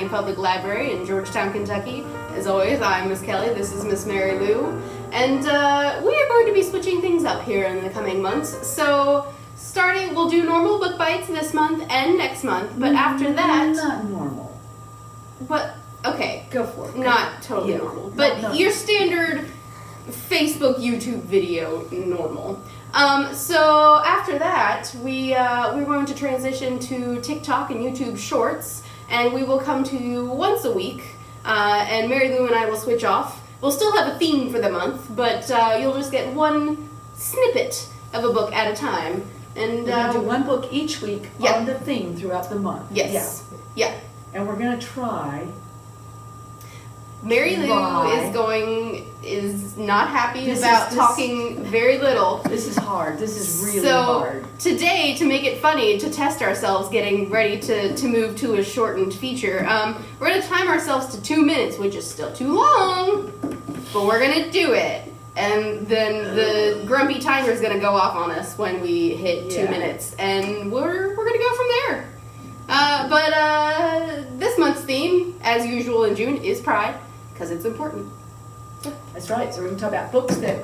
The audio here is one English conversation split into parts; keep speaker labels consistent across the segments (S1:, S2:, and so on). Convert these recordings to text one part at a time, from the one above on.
S1: Bryan Public Library in Georgetown, Kentucky. As always, I'm Miss Kelly, this is Miss Mary Lou, and we are going to be switching things up here in the coming months. So, we'll do normal book bites this month and next month, but after that...
S2: Not normal.
S1: But, okay.
S2: Go for it.
S1: Not totally normal, but your standard Facebook, YouTube video normal. So after that, we're going to transition to TikTok and YouTube Shorts, and we will come to you once a week, and Mary Lou and I will switch off. We'll still have a theme for the month, but you'll just get one snippet of a book at a time. And
S2: we're going to do one book each week on the theme throughout the month.
S1: Yes. Yeah.
S2: And we're going to try...
S1: Mary Lou is not happy about talking very little.
S2: This is hard. This is really hard.
S1: So today, to make it funny, to test ourselves getting ready to move to a shortened feature, we're going to time ourselves to 2 minutes, which is still too long, but we're going to do it. And then the grumpy timer is going to go off on us when we hit 2 minutes, and we're going to go from there. But this month's theme, as usual in June, is Pride, because it's important.
S2: That's right. So we're going to talk about books that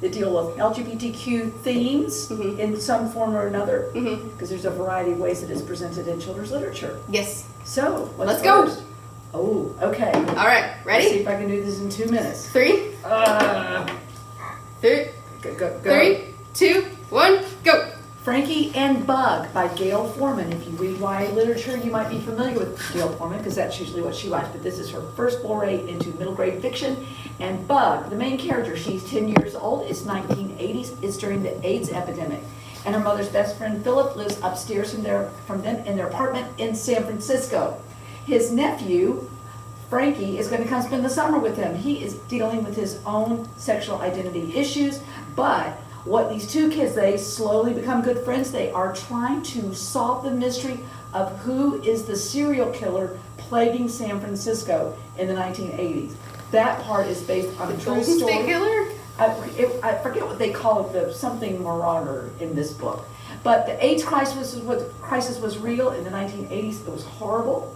S2: deal with LGBTQ themes in some form or another, because there's a variety of ways that it's presented in children's literature.
S1: Yes.
S2: So
S1: let's go.
S2: Oh, okay.
S1: All right. Ready?
S2: Let's see if I can do this in 2 minutes.
S1: 3, 2, 1, go.
S2: Frankie and Bug by Gail Forman. If you read YA literature, you might be familiar with Gail Forman because that's usually what she writes, but this is her first foray into middle grade fiction. And Bug, the main character, she's 10 years old, it's 1980s, it's during the AIDS epidemic. And her mother's best friend Philip lives upstairs from them in their apartment in San Francisco. His nephew, Frankie, is going to come spend the summer with him. He is dealing with his own sexual identity issues, but what these two kids, they slowly become good friends. They are trying to solve the mystery of who is the serial killer plaguing San Francisco in the 1980s. That part is based on a true story.
S1: Golden State Killer?
S2: I forget what they call it, the something marauder in this book. But the AIDS crisis was real in the 1980s. It was horrible.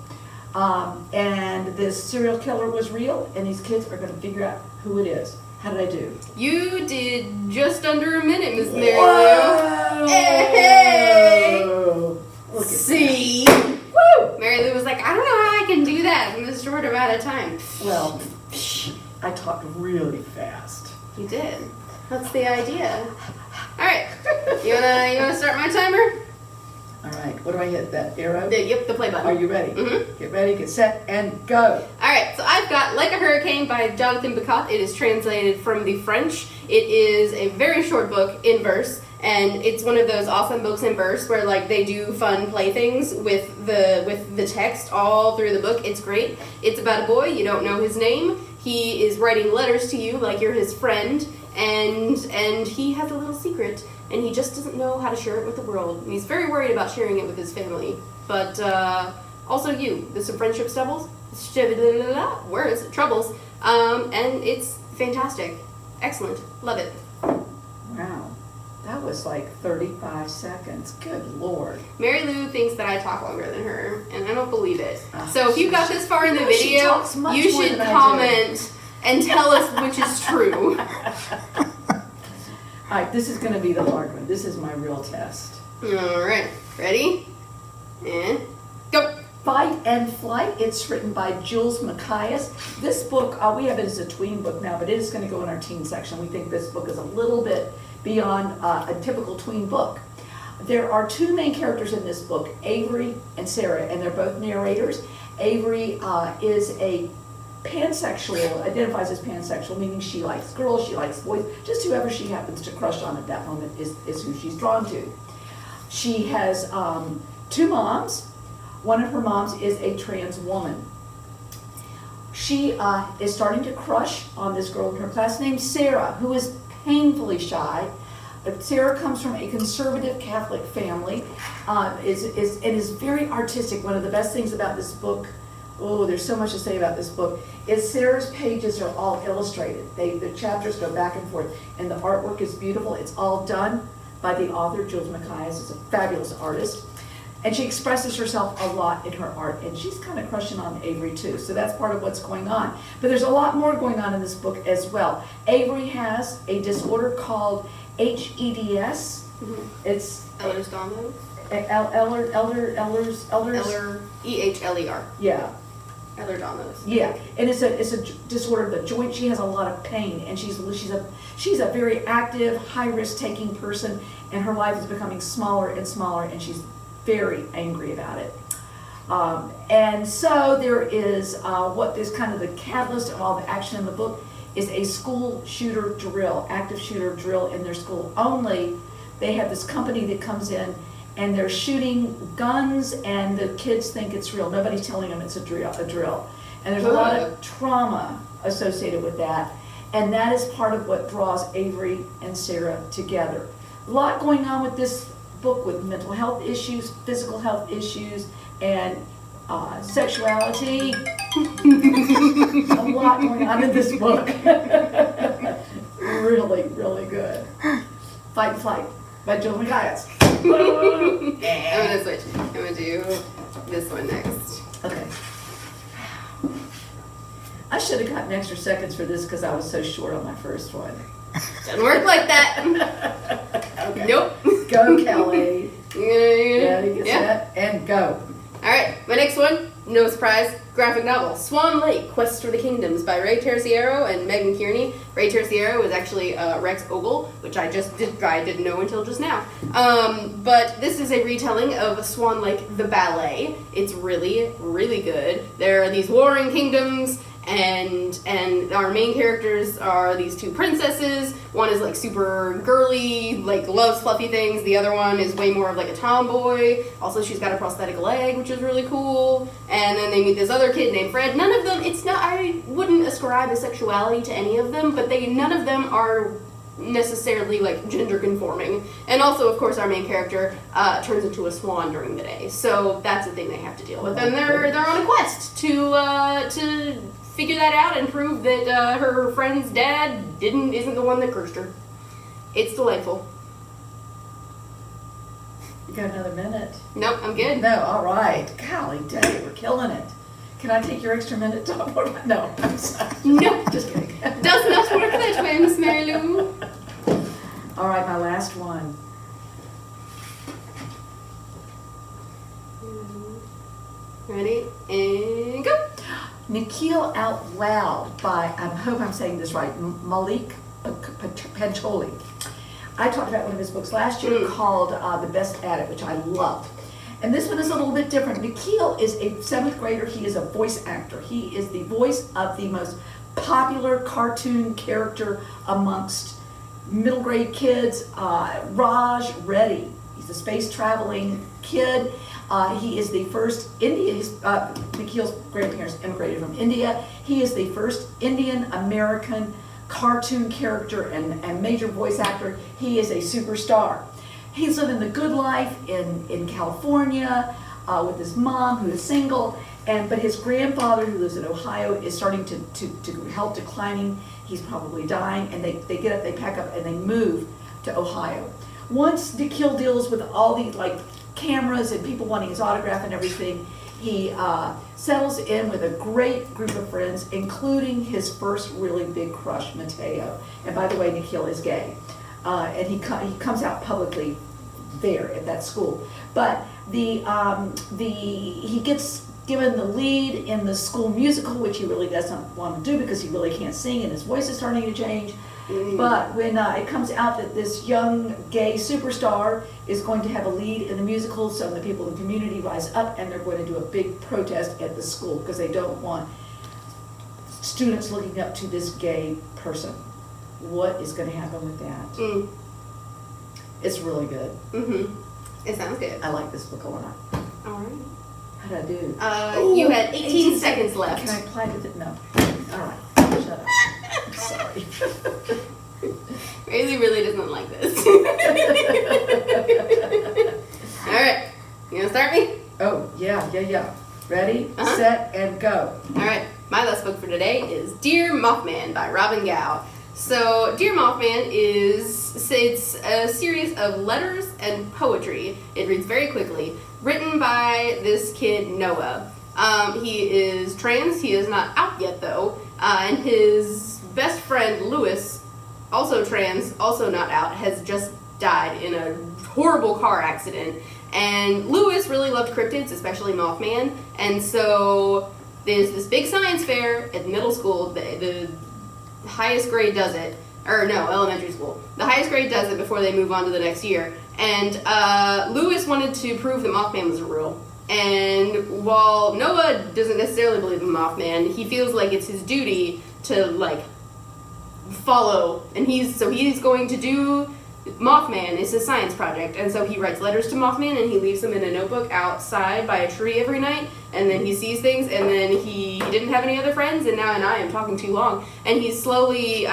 S2: And this serial killer was real, and these kids are going to figure out who it is. How did I do?
S1: You did just under a minute, Miss Mary
S2: Lou.
S1: Hey!
S2: Look at
S1: See?
S2: that. Woo!
S1: Mary Lou was like, I don't know how I can do that in this short amount of time.
S2: Well, I talked really fast.
S1: You did. That's the idea. All right. You wanna start my timer?
S2: All right. What do I hit? That arrow?
S1: Yep, the play button.
S2: Are you ready?
S1: Mm-hmm.
S2: Get ready, get set, and go.
S1: All right, so I've got Like a Hurricane by Jonathan Bacot. It is translated from the French. It is a very short book in verse, and it's one of those awesome books in verse where like they do fun playthings with the text all through the book. It's great. It's about a boy, you don't know his name. He is writing letters to you like you're his friend, and he has a little secret, and he just doesn't know how to share it with the world. And he's very worried about sharing it with his family. But also there's some friendship troubles, and it's fantastic. Excellent. Love it.
S2: Wow. That was like 35 seconds. Good Lord.
S1: Mary Lou thinks that I talk longer than her, and I don't believe it. So if you got this far in the video, you should comment and tell us which is true.
S2: All right, this is going to be the hard one. This is my real test.
S1: All right. Ready? And go.
S2: Fight and Flight. It's written by Jules Macias. This book, we have it as a tween book now, but it is going to go in our teen section. We think this book is a little bit beyond a typical tween book. There are two main characters in this book, Avery and Sarah, and they're both narrators. Avery is a pansexual, identifies as pansexual, meaning she likes girls, she likes boys, just whoever she happens to crush on at that moment is who she's drawn to. She has two moms. One of her moms is a trans woman. She is starting to crush on this girl in her class named Sarah, who is painfully shy. Sarah comes from a conservative Catholic family, is very artistic. One of the best things about this book, there's so much to say about this book, is Sarah's pages are all illustrated. The chapters go back and forth, and the artwork is beautiful. It's all done by the author, Jules Macias, is a fabulous artist. And she expresses herself a lot in her art, and she's kind of crushing on Avery too. So that's part of what's going on. But there's a lot more going on in this book as well. Avery has a disorder called HEDS. It's
S1: Ehlers-Danlos?
S2: Ehlers.
S1: Ehler.
S2: Yeah.
S1: Ehlers-Danlos.
S2: Yeah, and it's a disorder of the joint. She has a lot of pain, and she's a very active, high risk taking person, and her life is becoming smaller and smaller, and she's very angry about it. And so there is what is kind of the catalyst of all the action in the book is a school shooter drill, active shooter drill in their school. Only they have this company that comes in and they're shooting guns, and the kids think it's real. Nobody's telling them it's a drill. And there's a lot of trauma associated with that. And that is part of what draws Avery and Sarah together. A lot going on with this book, with mental health issues, physical health issues, and sexuality. A lot going on in this book. Really, really good. Fight and Flight by Jules Machias.
S1: I'm gonna switch. I'm gonna do this one next.
S2: Okay. I should have gotten extra seconds for this because I was so short on my first one.
S1: Doesn't work like that.
S2: Okay.
S1: Nope.
S2: Go, Kelly.
S1: Yeah.
S2: Ready, get set, and go.
S1: All right, my next one, no surprise, graphic novel, Swan Lake: Quest for the Kingdoms by Ray Terciero and Megan Kearney. Ray Terciero is actually Rex Ogle, which I didn't know until just now. But this is a retelling of Swan Lake the ballet. It's really, really good. There are these warring kingdoms, and our main characters are these two princesses. One is like super girly, like loves fluffy things. The other one is way more of like a tomboy. Also, she's got a prosthetic leg, which is really cool. And then they meet this other kid named Fred. None of them, I wouldn't ascribe a sexuality to any of them, but none of them are necessarily like gender conforming. And also, of course, our main character turns into a swan during the day. So that's the thing they have to deal with. And they're on a quest to figure that out and prove that her friend's dad isn't the one that cursed her. It's delightful.
S2: You got another minute?
S1: Nope, I'm good.
S2: No, all right. Golly day, we're killing it. Can I take your extra minute to talk about? No, I'm sorry.
S1: Nope.
S2: Just kidding.
S1: Does not work that way, Miss Mary Lou.
S2: All right, my last one.
S1: Ready? And go.
S2: Nikhil Out Loud by, I hope I'm saying this right, Malik Pancholi. I talked about one of his books last year called The Best at It, which I loved. And this one is a little bit different. Nikhil is a 7th grader. He is a voice actor. He is the voice of the most popular cartoon character amongst middle grade kids, Raj Reddy. He's a space traveling kid. He is the first Nikhil's grandparents immigrated from India. He is the first Indian American cartoon character and major voice actor. He is a superstar. He's living the good life in California with his mom, who is single, but his grandfather, who lives in Ohio, is starting to health declining. He's probably dying, and they get up, they pack up, and they move to Ohio. Once Nikhil deals with all these cameras and people wanting his autograph and everything, he settles in with a great group of friends, including his first really big crush, Mateo. And by the way, Nikhil is gay. And he comes out publicly there at that school. But he gets given the lead in the school musical, which he really doesn't want to do because he really can't sing and his voice is starting to change. But when it comes out that this young gay superstar is going to have a lead in the musical, some of the people in the community rise up and they're going to do a big protest at the school because they don't want students looking up to this gay person. What is going to happen with that? It's really good.
S1: It sounds good.
S2: I like this book a lot.
S1: All right.
S2: How did I do?
S1: You had 18 seconds left.
S2: Can I apply to it? No. All right. Shut up. I'm sorry.
S1: Rayleigh really doesn't like this. All right. You gonna start me?
S2: Oh, yeah. Ready, set, and go.
S1: All right. My last book for today is Dear Mothman by Robin Gao. So, Dear Mothman it's a series of letters and poetry. It reads very quickly, written by this kid, Noah. He is trans, he is not out yet though, and his best friend, Lewis, also trans, also not out, has just died in a horrible car accident. And Lewis really loved cryptids, especially Mothman, and so there's this big science fair at middle school. The highest grade does it, or no, elementary school. The highest grade does it before they move on to the next year. And Lewis wanted to prove that Mothman was real. And while Noah doesn't necessarily believe in Mothman, he feels like it's his duty to like follow. And he's going to do Mothman is his science project, and so he writes letters to Mothman and he leaves them in a notebook outside by a tree every night, and then he sees things, and then he didn't have any other friends, and now I am talking too long, and he slowly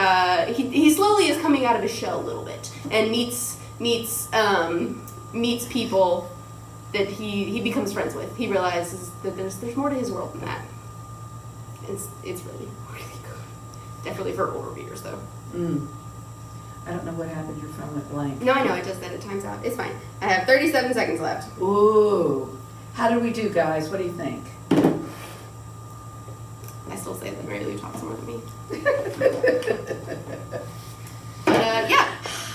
S1: he slowly is coming out of his shell a little bit and meets people that he becomes friends with. He realizes that there's more to his world than that. It's really good. Definitely for older readers though.
S2: I don't know what happened. Your phone went blank.
S1: No, I know. I just said it times out. It's fine. I have 37 seconds left.
S2: Ooh. How did we do, guys? What do you think?
S1: I still say that Mary Lou talks more than me. Yeah.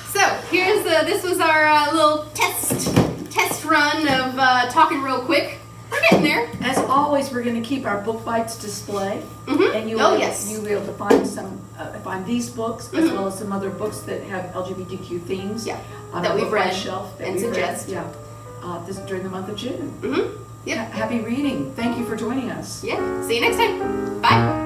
S1: So here's this was our little test run of talking real quick. We're getting there.
S2: As always, we're going to keep our book bites display, and you will be able to find these books as well as some other books that have LGBTQ themes.
S1: Yeah,
S2: on
S1: that
S2: our
S1: we've
S2: book
S1: read
S2: shelf
S1: and suggest.
S2: Yeah, this during the month of June.
S1: Yep.
S2: Happy reading. Thank you for joining us.
S1: Yeah. See you next time. Bye.